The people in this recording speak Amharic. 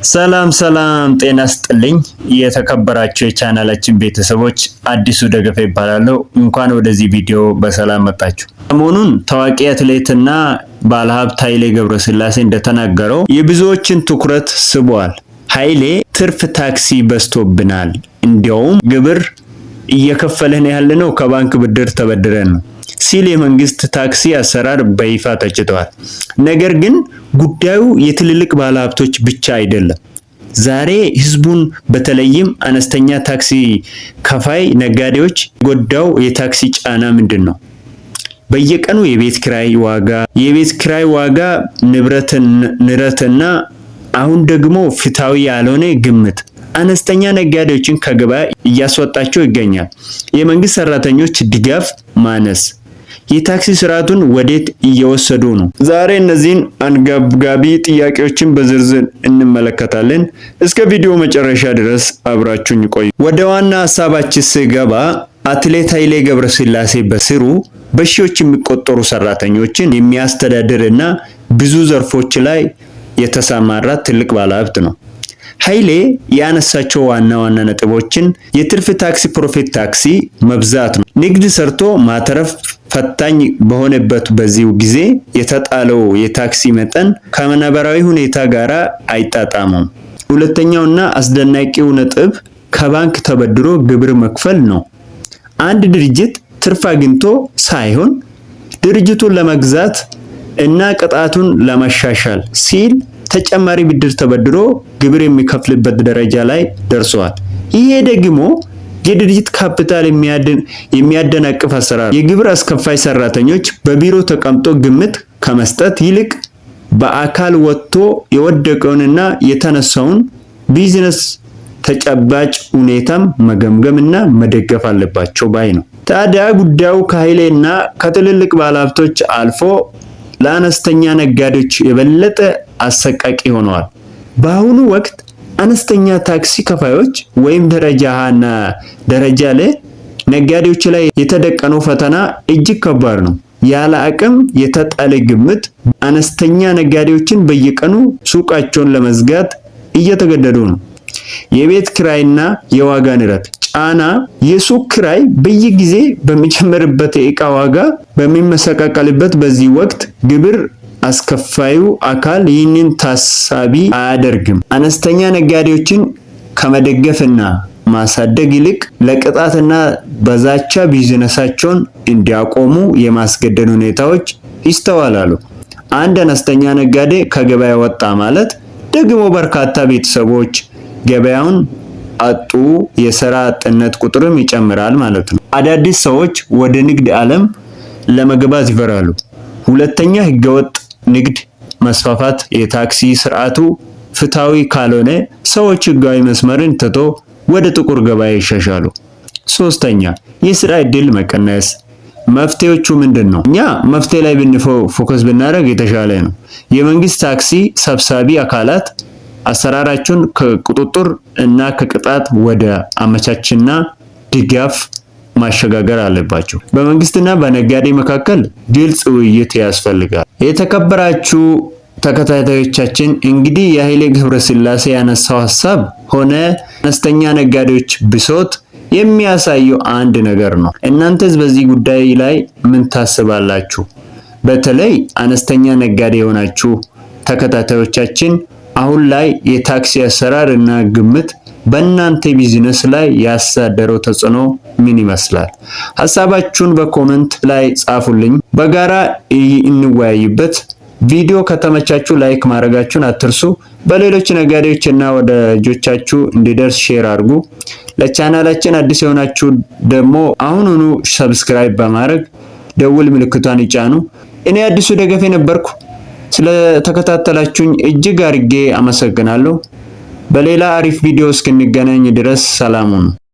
ሰላም ጤና ይስጥልኝ የተከበራችሁ የቻናላችን ቤተሰቦች አዲሱ ደገፈ ይባላል። እንኳን ወደዚህ ቪዲዮ በሰላም መጣችሁ። ሰሞኑን ታዋቂ አትሌትና ባለሀብት ኃይሌ ገብረስላሴ እንደተናገረው የብዙዎችን ትኩረት ስቧል። ኃይሌ ትርፍ ታክሲ በዝቶብናል፣ እንዲያውም ግብር እየከፈልን ያለነው ከባንክ ብድር ተበድረን ነው ሲል የመንግስት ታክሲ አሰራር በይፋ ተችቷል። ነገር ግን ጉዳዩ የትልልቅ ባለሀብቶች ብቻ አይደለም። ዛሬ ህዝቡን በተለይም አነስተኛ ታክሲ ከፋይ ነጋዴዎች ጎዳው የታክሲ ጫና ምንድነው? በየቀኑ የቤት ኪራይ ዋጋ ንረትና አሁን ደግሞ ፍትሃዊ ያልሆነ ግምት አነስተኛ ነጋዴዎችን ከገበያ እያስወጣቸው ይገኛል። የመንግስት ሰራተኞች ድጋፍ ማነስ የታክሲ ስርዓቱን ወዴት እየወሰዱ ነው? ዛሬ እነዚህን አንገብጋቢ ጥያቄዎችን በዝርዝር እንመለከታለን። እስከ ቪዲዮ መጨረሻ ድረስ አብራችሁኝ ቆዩ። ወደ ዋና ሐሳባችን ስገባ አትሌት ኃይሌ ገብረስላሴ በስሩ በሺዎች የሚቆጠሩ ሰራተኞችን የሚያስተዳድርና ብዙ ዘርፎች ላይ የተሰማራ ትልቅ ባለሀብት ነው። ኃይሌ ያነሳቸው ዋና ነጥቦችን የትርፍ ታክሲ ፕሮፊት ታክሲ መብዛት ነው። ንግድ ሰርቶ ማተረፍ ፈታኝ በሆነበት በዚሁ ጊዜ የተጣለው የታክሲ መጠን ከነባራዊ ሁኔታ ጋር አይጣጣምም። ሁለተኛውና አስደናቂው ነጥብ ከባንክ ተበድሮ ግብር መክፈል ነው። አንድ ድርጅት ትርፍ አግኝቶ ሳይሆን ድርጅቱን ለመግዛት እና ቅጣቱን ለማሻሻል ሲል ተጨማሪ ብድር ተበድሮ ግብር የሚከፍልበት ደረጃ ላይ ደርሷል። ይሄ ደግሞ የድርጅት ካፒታል የሚያደናቅፍ አሰራር። የግብር አስከፋይ ሰራተኞች በቢሮ ተቀምጦ ግምት ከመስጠት ይልቅ በአካል ወጥቶ የወደቀውንና የተነሳውን ቢዝነስ ተጨባጭ ሁኔታም መገምገምና መደገፍ አለባቸው ባይ ነው። ታዲያ ጉዳዩ ከኃይሌና ከትልልቅ ባለሀብቶች አልፎ ለአነስተኛ ነጋዴዎች የበለጠ አሰቃቂ ሆነዋል። በአሁኑ ወቅት አነስተኛ ታክሲ ከፋዮች ወይም ደረጃ ሀና ደረጃ ላይ ነጋዴዎች ላይ የተደቀነው ፈተና እጅግ ከባድ ነው። ያለ አቅም የተጣለ ግምት አነስተኛ ነጋዴዎችን በየቀኑ ሱቃቸውን ለመዝጋት እየተገደዱ ነው። የቤት ኪራይና የዋጋ ንረት ጫና የሱቅ ኪራይ በየጊዜ በሚጨምርበት የእቃ ዋጋ በሚመሰቃቀልበት በዚህ ወቅት ግብር አስከፋዩ አካል ይህንን ታሳቢ አያደርግም። አነስተኛ ነጋዴዎችን ከመደገፍና ማሳደግ ይልቅ ለቅጣትና በዛቻ ቢዝነሳቸውን እንዲያቆሙ የማስገደድ ሁኔታዎች ይስተዋላሉ። አንድ አነስተኛ ነጋዴ ከገበያ ወጣ ማለት ደግሞ በርካታ ቤተሰቦች ገበያውን አጡ፣ የሥራ አጥነት ቁጥርም ይጨምራል ማለት ነው። አዳዲስ ሰዎች ወደ ንግድ ዓለም ለመግባት ይፈራሉ። ሁለተኛ ህገወጥ ንግድ መስፋፋት፣ የታክሲ ስርዓቱ ፍትሃዊ ካልሆነ ሰዎች ህጋዊ መስመርን ትቶ ወደ ጥቁር ገበያ ይሸሻሉ። ሶስተኛ የስራ ዕድል መቀነስ። መፍትሄዎቹ ምንድነው? እኛ መፍትሄ ላይ ፎከስ ብናደርግ የተሻለ ነው። የመንግስት ታክሲ ሰብሳቢ አካላት አሰራራቸውን ከቁጥጥር እና ከቅጣት ወደ አመቻችና ድጋፍ ማሸጋገር አለባቸው። በመንግስትና በነጋዴ መካከል ግልጽ ውይይት ያስፈልጋል። የተከበራችሁ ተከታታዮቻችን እንግዲህ የኃይሌ ገብረስላሴ ያነሳው ሐሳብ ሆነ አነስተኛ ነጋዴዎች ብሶት የሚያሳየው አንድ ነገር ነው። እናንተስ በዚህ ጉዳይ ላይ ምን ታስባላችሁ? በተለይ አነስተኛ ነጋዴ የሆናችሁ ተከታታዮቻችን አሁን ላይ የታክሲ አሰራር እና ግምት በእናንተ ቢዝነስ ላይ ያሳደረው ተጽዕኖ ምን ይመስላል? ሐሳባችሁን በኮሜንት ላይ ጻፉልኝ፣ በጋራ እንወያይበት። ቪዲዮ ከተመቻችሁ ላይክ ማድረጋችሁን አትርሱ። በሌሎች ነጋዴዎችና ወዳጆቻችሁ እንዲደርስ ሼር አድርጉ። ለቻናላችን አዲስ የሆናችሁ ደግሞ አሁኑኑ ሰብስክራይብ በማድረግ ደውል ምልክቷን ይጫኑ። እኔ አዲሱ ደገፌ ነበርኩ። ስለተከታተላችሁኝ እጅግ አድርጌ አመሰግናለሁ። በሌላ አሪፍ ቪዲዮ እስክንገናኝ ድረስ ሰላም ሁኑ።